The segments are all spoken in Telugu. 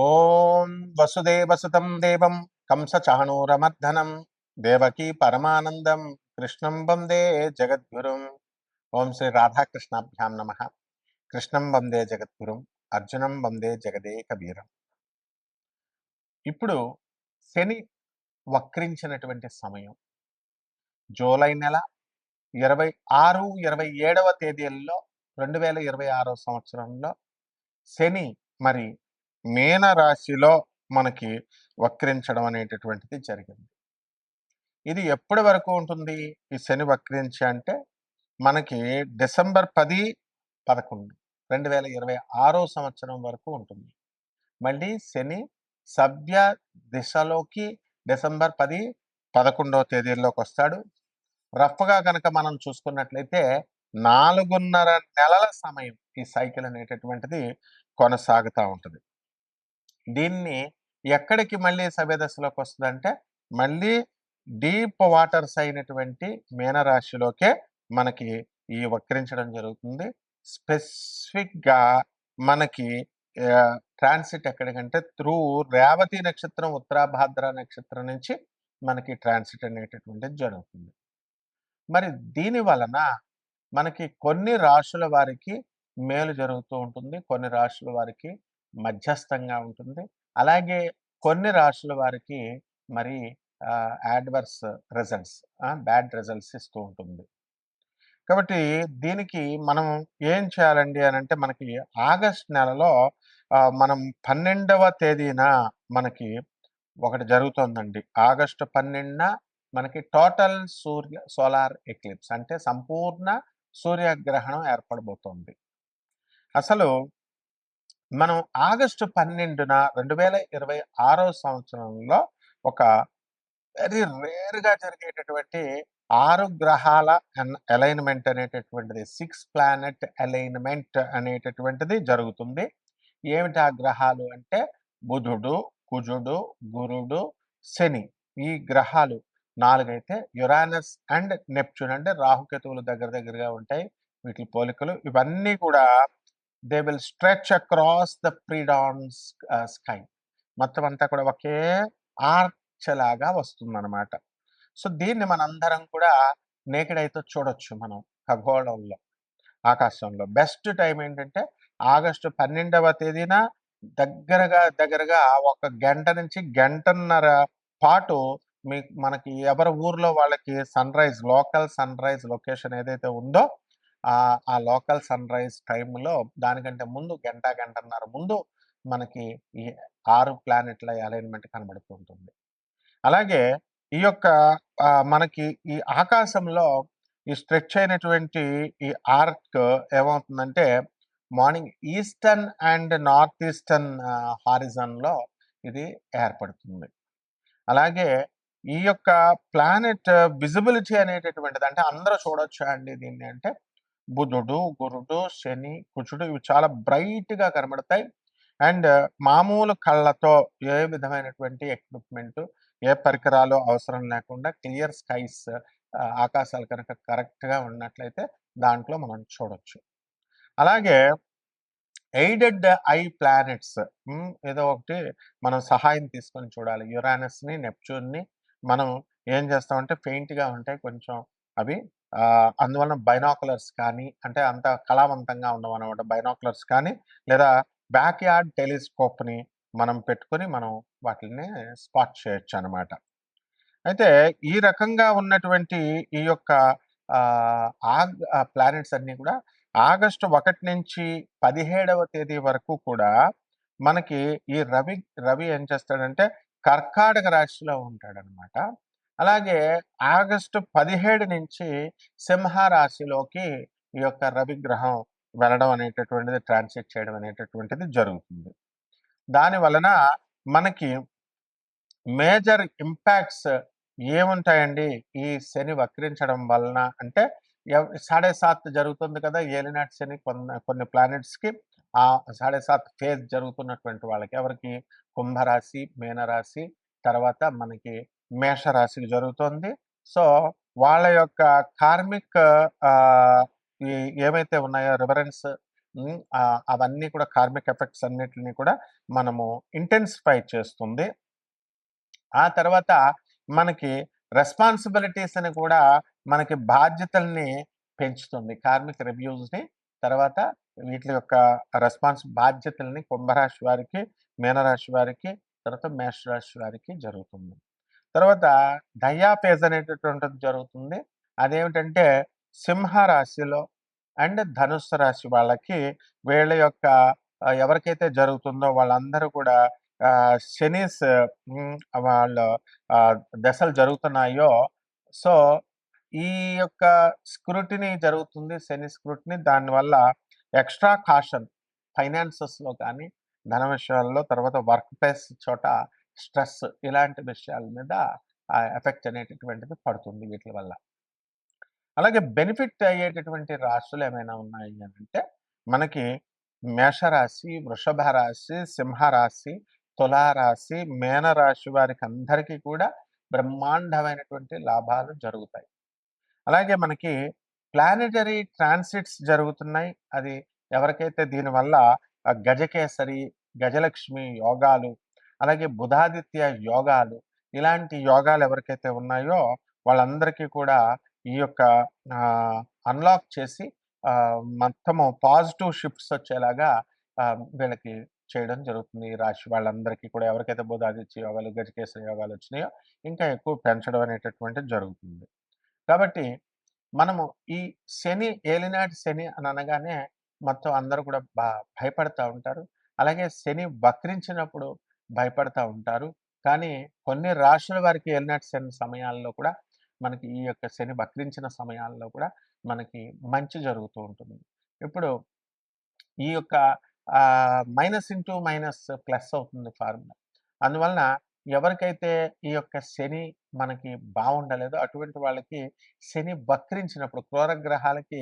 ఓం వసుదేవసుతం దేవం కంసచాణూరమర్దనం దేవకీ పరమానందం కృష్ణం వందే జగద్గురుం. ఓం శ్రీ రాధాకృష్ణాభ్యాం నమ. కృష్ణం వందే జగద్గురుం, అర్జునం వందే జగదేక వీరం. ఇప్పుడు శని వక్రించినటువంటి సమయం జూలై నెల 26, 27వ తేదీల్లో 2026 సంవత్సరంలో శని మరి మీన రాశిలో మనకి వక్రించడం అనేటటువంటిది జరిగింది. ఇది ఎప్పటి వరకు ఉంటుంది ఈ శని వక్రించి అంటే మనకి డిసెంబర్ 10, 11, 2026 సంవత్సరం వరకు ఉంటుంది. మళ్ళీ శని సభ్య దిశలోకి డిసెంబర్ 10, 11వ తేదీల్లోకి వస్తాడు. రఫ్గా కనుక మనం చూసుకున్నట్లయితే 4.5 నెలల సమయం ఈ సైకిల్ అనేటటువంటిది కొనసాగుతూ ఉంటుంది. దీన్ని ఎక్కడికి మళ్ళీ సవ్యదశలోకి వస్తుందంటే మళ్ళీ డీప్ వాటర్స్ అయినటువంటి మీనరాశిలోకే మనకి ఈ వక్రించడం జరుగుతుంది. స్పెసిఫిక్గా మనకి ట్రాన్సిట్ ఎక్కడికంటే త్రూ రేవతి నక్షత్రం, ఉత్తరాభాద్ర నక్షత్రం నుంచి మనకి ట్రాన్సిట్ అనేటటువంటిది జరుగుతుంది. మరి దీని వలన మనకి కొన్ని రాశుల వారికి మేలు జరుగుతూ ఉంటుంది, కొన్ని రాశుల వారికి మధ్యస్థంగా ఉంటుంది, అలాగే కొన్ని రాశుల వారికి మరి యాడ్వర్స్ రిజల్ట్స్, బ్యాడ్ రిజల్ట్స్ ఇస్తూ ఉంటుంది. కాబట్టి దీనికి మనం ఏం చేయాలండి అని అంటే మనకి ఆగస్ట్ నెలలో మనం 12వ తేదీన మనకి ఒకటి జరుగుతుందండి. ఆగస్టు 12న మనకి టోటల్ సోలార్ ఎక్లిప్స్ అంటే సంపూర్ణ సూర్యగ్రహణం ఏర్పడబోతోంది. అసలు మనం ఆగస్టు 12న 2026 సంవత్సరంలో ఒక వెరీ రేర్గా జరిగేటటువంటి 6 గ్రహాల అలైన్మెంట్ అనేటటువంటిది, 6 ప్లానెట్ అలైన్మెంట్ అనేటటువంటిది జరుగుతుంది. ఏమిటి ఆ గ్రహాలు అంటే బుధుడు, కుజుడు, గురుడు, శని. ఈ గ్రహాలు 4 అయితే యురానస్ అండ్ నెప్ట్యూన్ అంటే రాహుకేతువులు దగ్గరగా ఉంటాయి. వీటి పోలికలు ఇవన్నీ కూడా they will stretch across the predawn sky. మొత్తం అంతా కూడా ఒకే ఆర్చ్ లాగా వస్తుందన్నమాట. సో దీన్ని మనందరం కూడా నేకెడ్ అయితే చూడొచ్చు మనం ఖగోళంలో, ఆకాశంలో. బెస్ట్ టైం ఏంటంటే ఆగస్టు 12వ తేదీన దగ్గరగా 1 గంట నుంచి గంటన్నర పాటు మనకి ఎవరి ఊర్లో వాళ్ళకి లోకల్ సన్ రైజ్ లొకేషన్ ఏదైతే ఉందో ఆ లోకల్ సన్ రైజ్ టైంలో దానికంటే ముందు గంటన్నర ముందు మనకి ఈ 6 ప్లానెట్ల అలైన్మెంట్ కనబడుతూ ఉంటుంది. అలాగే ఈ యొక్క మనకి ఈ ఆకాశంలో ఈ స్ట్రెచ్ అయినటువంటి ఈ ఆర్క్ ఏమవుతుందంటే morning eastern and north eastern హారిజన్లో ఇది ఏర్పడుతుంది. అలాగే ఈ యొక్క ప్లానెట్ విజిబిలిటీ అనేటటువంటిది అంటే అందరూ చూడొచ్చా అండి దీన్ని అంటే బుధుడు, గురుడు, శని, కుజుడు ఇవి చాలా బ్రైట్గా కనబడతాయి. అండ్ మామూలు కళ్ళతో ఏ విధమైనటువంటి ఎక్విప్మెంట్, ఏ పరికరాలు అవసరం లేకుండా క్లియర్ స్కైస్, ఆకాశాలు కనుక కరెక్ట్గా ఉన్నట్లయితే దాంట్లో మనం చూడొచ్చు. అలాగే ఎయిడెడ్ ఐ ప్లానెట్స్ ఏదో ఒకటి మనం సహాయం తీసుకొని చూడాలి. యురానస్ని, నెప్ట్యూన్ని మనం ఏం చేస్తామంటే పెయింట్గా ఉంటాయి కొంచెం అవి. అందువలన బైనాకులర్స్ కానీ అంటే అంత కళావంతంగా ఉండవు అనమాట. బైనాకులర్స్ కానీ లేదా బ్యాక్ యార్డ్ టెలిస్కోప్ని మనం పెట్టుకొని మనం వాటిని స్పాట్ చేయొచ్చు అనమాట. అయితే ఈ రకంగా ఉన్నటువంటి ఈ యొక్క ప్లానెట్స్ అన్నీ కూడా ఆగస్టు 1 నుంచి 17వ తేదీ వరకు కూడా మనకి ఈ రవి ఏం చేస్తాడంటే కర్కాటక రాశిలో ఉంటాడనమాట. అలాగే ఆగస్టు 17 నుంచి సింహ రాశిలోకి ఈ యొక్క రవి గ్రహం వెళ్ళడం అనేటటువంటిది, ట్రాన్సిట్ చేయడం అనేటటువంటిది జరుగుతుంది. దాని వలన మనకి మేజర్ ఇంపాక్ట్స్ ఏముంటాయండి ఈ శని వక్రించడం వలన అంటే 7.5 జరుగుతుంది కదా ఏలినాటి శని కొన్ని ప్లానెట్స్కి. ఆ 7.5 ఫేజ్ జరుగుతున్నటువంటి వాళ్ళకి ఎవరికి కుంభరాశి, మీనరాశి, తర్వాత మనకి మేషరాశికి జరుగుతుంది. సో వాళ్ళ యొక్క కార్మిక్ ఏమైతే ఉన్నాయో రివరెన్స్ అవన్నీ కూడా కార్మిక్ ఎఫెక్ట్స్ అన్నిటిని కూడా మనము ఇంటెన్సిఫై చేస్తుంది. ఆ తర్వాత మనకి రెస్పాన్సిబిలిటీస్ అని కూడా మనకి బాధ్యతల్ని పెంచుతుంది. కార్మిక రివ్యూస్‌ని తర్వాత వీట్లి యొక్క బాధ్యతల్ని కుంభరాశి వారికి, మీనరాశి వారికి, తర్వాత మేషరాశి వారికి జరుగుతుంది. తర్వాత డయాపేజ్ అనేటటువంటిది జరుగుతుంది. అదేమిటంటే సింహ రాశిలో అండ్ ధనుస్సు రాశి వాళ్ళకి వీళ్ళ యొక్క ఎవరికైతే జరుగుతుందో వాళ్ళందరూ కూడా శనీస్ వాళ్ళ దశలు జరుగుతున్నాయో సో ఈ యొక్క స్క్రూటినీ జరుగుతుంది. శని స్క్రూటినీ దానివల్ల ఎక్స్ట్రా కాషన్ ఫైనాన్సెస్‌లో కానీ, ధన విషయాల్లో, తర్వాత వర్క్ ప్లేస్ చోట స్ట్రెస్ ఇలాంటి విషయాల మీద ఎఫెక్ట్ అనేటటువంటిది పడుతుంది వీట్లి వల్ల. అలాగే బెనిఫిట్ అయ్యేటటువంటి రాశులు ఏమైనా ఉన్నాయి అనంటే మనకి మేషరాశి, వృషభ రాశి, సింహరాశి, తులారాశి, మీనరాశి వారికి అందరికీ కూడా బ్రహ్మాండమైనటువంటి లాభాలు జరుగుతాయి. అలాగే మనకి ప్లానెటరీ ట్రాన్సిట్స్ జరుగుతున్నాయి. అది ఎవరికైతే దీనివల్ల గజకేసరి, గజలక్ష్మి యోగాలు, అలాగే బుధాదిత్య యోగాలు, ఇలాంటి యోగాలు ఎవరికైతే ఉన్నాయో వాళ్ళందరికీ కూడా ఈ యొక్క అన్లాక్ చేసి మొత్తము పాజిటివ్ షిఫ్ట్స్ వచ్చేలాగా వీళ్ళకి చేయడం జరుగుతుంది. ఈ రాశి వాళ్ళందరికీ కూడా ఎవరికైతే బుధాదిత్య యోగాలు, గజకేసరి యోగాలు వచ్చినాయో ఇంకా ఎక్కువ పెంచడం అనేటటువంటిది జరుగుతుంది. కాబట్టి మనము ఈ శని ఏలినాటి శని అని అనగానే మొత్తం అందరూ కూడా భయపడతా ఉంటారు. అలాగే శని వక్రించినప్పుడు భయపడతా ఉంటారు. కానీ కొన్ని రాశుల వారికి ఏలినాటి శని సమయాల్లో కూడా మనకి ఈ యొక్క శని వక్రించిన సమయాల్లో కూడా మనకి మంచి జరుగుతూ ఉంటుంది. ఇప్పుడు ఈ యొక్క మైనస్ ఇంటూ మైనస్ ప్లస్ అవుతుంది ఫార్ములా. అందువలన ఎవరికైతే ఈ యొక్క శని మనకి బాగుండలేదో అటువంటి వాళ్ళకి శని వక్రించినప్పుడు క్రూరగ్రహాలకి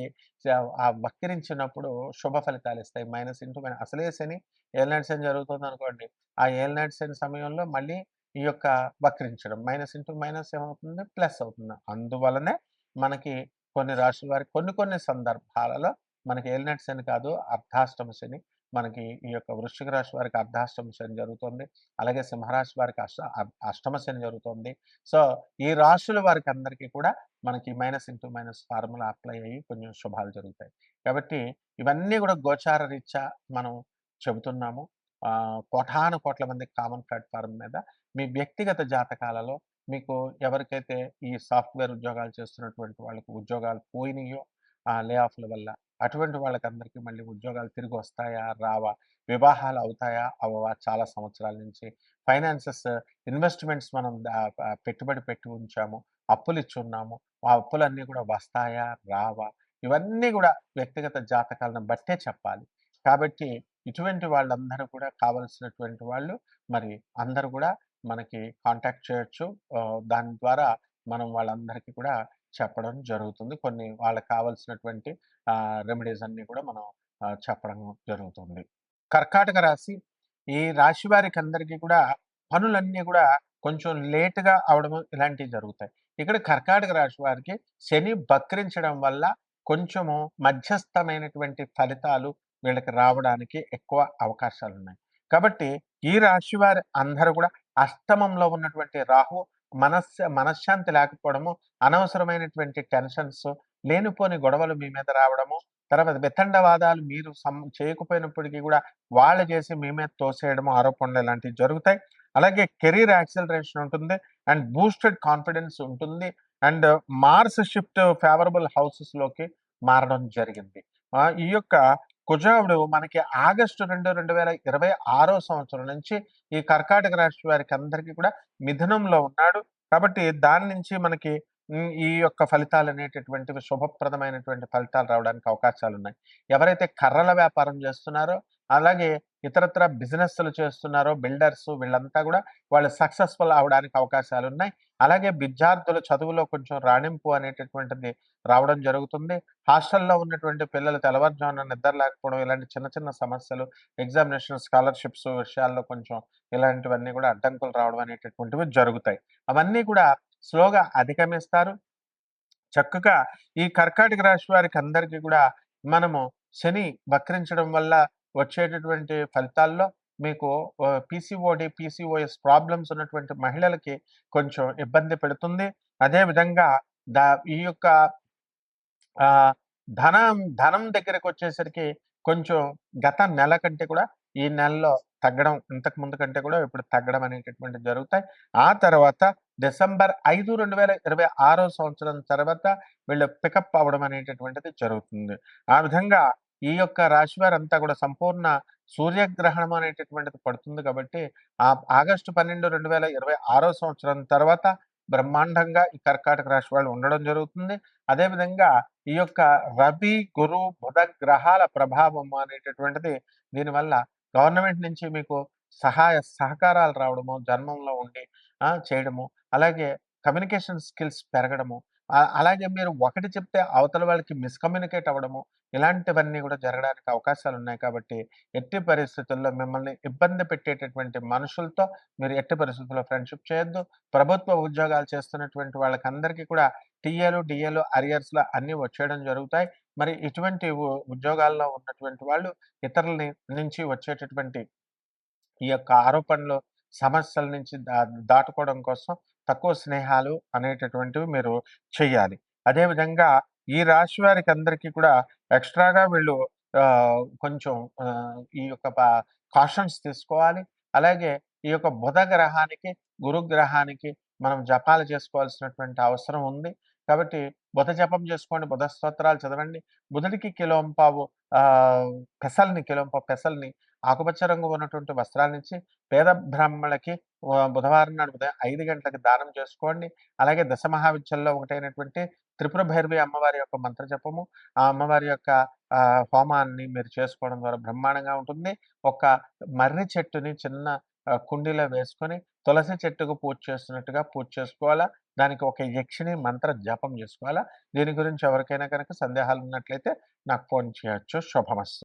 ఆ వక్రించినప్పుడు శుభ ఫలితాలు ఇస్తాయి. మైనస్ ఇంటూ మైనస్ అసలే శని ఏలినాటి శని జరుగుతుంది అనుకోండి. ఆ ఏలినాటి శని సమయంలో మళ్ళీ ఈ యొక్క వక్రించడం మైనస్ ఇంటూ మైనస్ ఏమవుతుంది ప్లస్ అవుతుంది. అందువలనే మనకి కొన్ని రాశుల వారికి కొన్ని సందర్భాలలో మనకి ఏలినాటి శని కాదు అర్ధాష్టమ శని మనకి ఈ యొక్క వృశ్చిక రాశి వారికి అర్ధాష్టమ శని జరుగుతుంది. అలాగే సింహరాశి వారికి అష్టమ శని జరుగుతుంది. సో ఈ రాశుల వారికి అందరికీ కూడా మనకి minus into minus formula apply అయ్యి కొంచెం శుభాలు జరుగుతాయి. కాబట్టి ఇవన్నీ కూడా గోచార రీత్యా మనం చెబుతున్నాము. కోటాను కోట్ల మంది కామన్ ప్లాట్ఫారం మీద మీ వ్యక్తిగత జాతకాలలో మీకు ఎవరికైతే ఈ సాఫ్ట్‌వేర్ ఉద్యోగాలు చేస్తున్నటువంటి వాళ్ళకి ఉద్యోగాలు పోయినాయో లే ఆఫ్‌ల వల్ల అటువంటి వాళ్ళకందరికీ మళ్ళీ ఉద్యోగాలు తిరిగి వస్తాయా? రావా? వివాహాలు అవుతాయా? అవ్వవా? చాలా సంవత్సరాల నుంచి ఫైనాన్సెస్ ఇన్వెస్ట్‌మెంట్స్ మనం పెట్టుబడి పెట్టి ఉంచాము. అప్పులిచ్చున్నాము. ఆ అప్పులన్నీ కూడా వస్తాయా? రావా? ఇవన్నీ కూడా వ్యక్తిగత జాతకాలను బట్టే చెప్పాలి. కాబట్టి ఇటువంటి వాళ్ళందరూ కూడా కావాల్సినటువంటి వాళ్ళు మరి అందరూ కూడా మనకి కాంటాక్ట్ చేయొచ్చు. దాని ద్వారా మనం వాళ్ళందరికీ కూడా చెప్పడం జరుగుతుంది. కొన్ని వాళ్ళకి కావాల్సినటువంటి రెమెడీస్ అన్నీ కూడా మనం చెప్పడం జరుగుతుంది. కర్కాటక రాశి ఈ రాశి వారికి అందరికీ కూడా పనులన్నీ కూడా కొంచెం లేట్‌గా అవ్వడం ఇలాంటివి జరుగుతాయి. ఇక్కడ కర్కాటక రాశి వారికి శని వక్రించడం వల్ల కొంచెము మధ్యస్థమైనటువంటి ఫలితాలు వీళ్ళకి రావడానికి ఎక్కువ అవకాశాలున్నాయి. కాబట్టి ఈ రాశి వారి అందరూ కూడా అష్టమంలో ఉన్నటువంటి రాహు మనశ్శాంతి లేకపోవడము, అనవసరమైనటువంటి టెన్షన్స్, లేనిపోని గొడవలు మీ మీద రావడము, తర్వాత వితండవాదాలు మీరు చేయకపోయినప్పటికీ కూడా వాళ్ళు చేసి మీ మీద తోసేయడము, ఆరోపణలు ఇలాంటివి జరుగుతాయి. అలాగే కెరీర్ యాక్సిలరేషన్ ఉంటుంది అండ్ బూస్టెడ్ కాన్ఫిడెన్స్ ఉంటుంది అండ్ మార్స్ షిఫ్ట్ ఫేవరబుల్ హౌసెస్‌లోకి మారడం జరిగింది. ఈ యొక్క కుజుడు మనకి ఆగస్టు 2, 2026 సంవత్సరం నుంచి ఈ కర్కాటక రాశి వారికి అందరికీ కూడా మిథునంలో ఉన్నాడు. కాబట్టి దాని నుంచి మనకి ఈ యొక్క ఫలితాలు అనేటటువంటివి శుభప్రదమైనటువంటి ఫలితాలు రావడానికి అవకాశాలున్నాయి. ఎవరైతే కర్రల వ్యాపారం చేస్తున్నారో, అలాగే ఇతరత్ర బిజినెస్‌లు చేస్తున్నారో బిల్డర్స్ వీళ్ళంతా కూడా వాళ్ళు సక్సెస్‌ఫుల్ అవ్వడానికి అవకాశాలున్నాయి. అలాగే విద్యార్థుల చదువులో కొంచెం రాణింపు అనేటటువంటిది రావడం జరుగుతుంది. హాస్టల్‌లో ఉన్నటువంటి పిల్లలు తెల్లవారుజామున నిద్ర లేకపోవడం ఇలాంటి చిన్న సమస్యలు, ఎగ్జామినేషన్, స్కాలర్‌షిప్స్ విషయాల్లో కొంచెం ఇలాంటివన్నీ కూడా అడ్డంకులు రావడం అనేటటువంటివి జరుగుతాయి. అవన్నీ కూడా స్లోగా అధిగమిస్తారు. చక్కగా ఈ కర్కాటక రాశి వారికి అందరికీ కూడా మనము శని వక్రించడం వల్ల వచ్చేటటువంటి ఫలితాల్లో మీకు పీసీఓఎస్ ప్రాబ్లమ్స్ ఉన్నటువంటి మహిళలకి కొంచెం ఇబ్బంది పెడుతుంది. అదే విధంగా ఈ యొక్క ఆహ్, ధనం దగ్గరకొచ్చేసరికి కొంచెం గత నెల కంటే కూడా ఈ నెలలో తగ్గడం, ఇంతకు ముందు కంటే కూడా ఇప్పుడు తగ్గడం అనేటటువంటివి జరుగుతాయి. ఆ తర్వాత డిసెంబర్ 5, 2026 సంవత్సరం తర్వాత వీళ్ళు పికప్ అవ్వడం అనేటటువంటిది జరుగుతుంది. ఆ విధంగా ఈ యొక్క రాశి వారంతా కూడా సంపూర్ణ సూర్యగ్రహణం అనేటటువంటిది పడుతుంది కాబట్టి, ఆగస్టు 12, 2026 సంవత్సరం తర్వాత బ్రహ్మాండంగా ఈ కర్కాటక రాశి వాళ్ళు ఉండడం జరుగుతుంది. అదే విధంగా ఈ యొక్క రవి, గురు, బుధ గ్రహాల ప్రభావం అనేటటువంటిది దీనివల్ల గవర్నమెంట్ నుంచి మీకు సహకారాలు రావడము, జన్మంలో ఉండి చేయడము, అలాగే కమ్యూనికేషన్ స్కిల్స్ పెరగడము, అలాగే మీరు ఒకటి చెప్తే అవతల వాళ్ళకి మిస్‌కమ్యూనికేట్ అవ్వడము, ఇలాంటివన్నీ కూడా జరగడానికి అవకాశాలున్నాయి కాబట్టి, ఎట్టి పరిస్థితుల్లో మిమ్మల్ని ఇబ్బంది పెట్టేటటువంటి మనుషులతో మీరు ఎట్టి పరిస్థితుల్లో ఫ్రెండ్‌షిప్ చేయొద్దు. ప్రభుత్వ ఉద్యోగాలు చేస్తున్నటువంటి వాళ్ళకందరికీ కూడా టీఏలు, డీఏలు, అరియర్స్‌లు అన్నీ వచ్చేయడం జరుగుతాయి. మరి ఇటువంటి ఉద్యోగాల్లో ఉన్నటువంటి వాళ్ళు ఇతరులని నుంచి వచ్చేటటువంటి ఈ యొక్క ఆరోపణలు, సమస్యల నుంచి దాటుకోవడం కోసం తక్కువ స్నేహాలు అనేటటువంటివి మీరు చెయ్యాలి. అదే విధంగా ఈ రాశి వారికందరికీ కూడా ఎక్స్‌ట్రాగా వీళ్ళు కొంచెం ఈ యొక్క కాషన్స్ తీసుకోవాలి. అలాగే ఈ యొక్క బుధ గ్రహానికి, గురు గ్రహానికి మనం జపాలు చేసుకోవాల్సినటువంటి అవసరం ఉంది. కాబట్టి బుధ జపం చేసుకోండి, బుధ స్తోత్రాలు చదవండి. బుధుడికి కిలోంపావు పెసల్ని ఆకుపచ్చ రంగు ఉన్నటువంటి వస్త్రాలనిచ్చి పేద బ్రాహ్మణులకి బుధవారం నాడు ఉదయం 5 గంటలకు దానం చేసుకోండి. అలాగే దశమహావిద్యల్లో ఒకటైనటువంటి త్రిపుర భైరవి అమ్మవారి యొక్క మంత్ర జపము, ఆ అమ్మవారి యొక్క హోమాన్ని మీరు చేసుకోవడం ద్వారా బ్రహ్మాండంగా ఉంటుంది. ఒక మర్రి చెట్టుని చిన్న కుండీలో వేసుకొని తులసి చెట్టుకు పూజ చేస్తున్నట్టుగా పూజ చేసుకోవాలా. దానికి ఒక యక్షిణి మంత్ర జపం చేసుకోవాలా. దీని గురించి ఎవరికైనా గనక సందేహాలున్నట్లయితే నాకు ఫోన్ చేయొచ్చు. శుభమస్తు.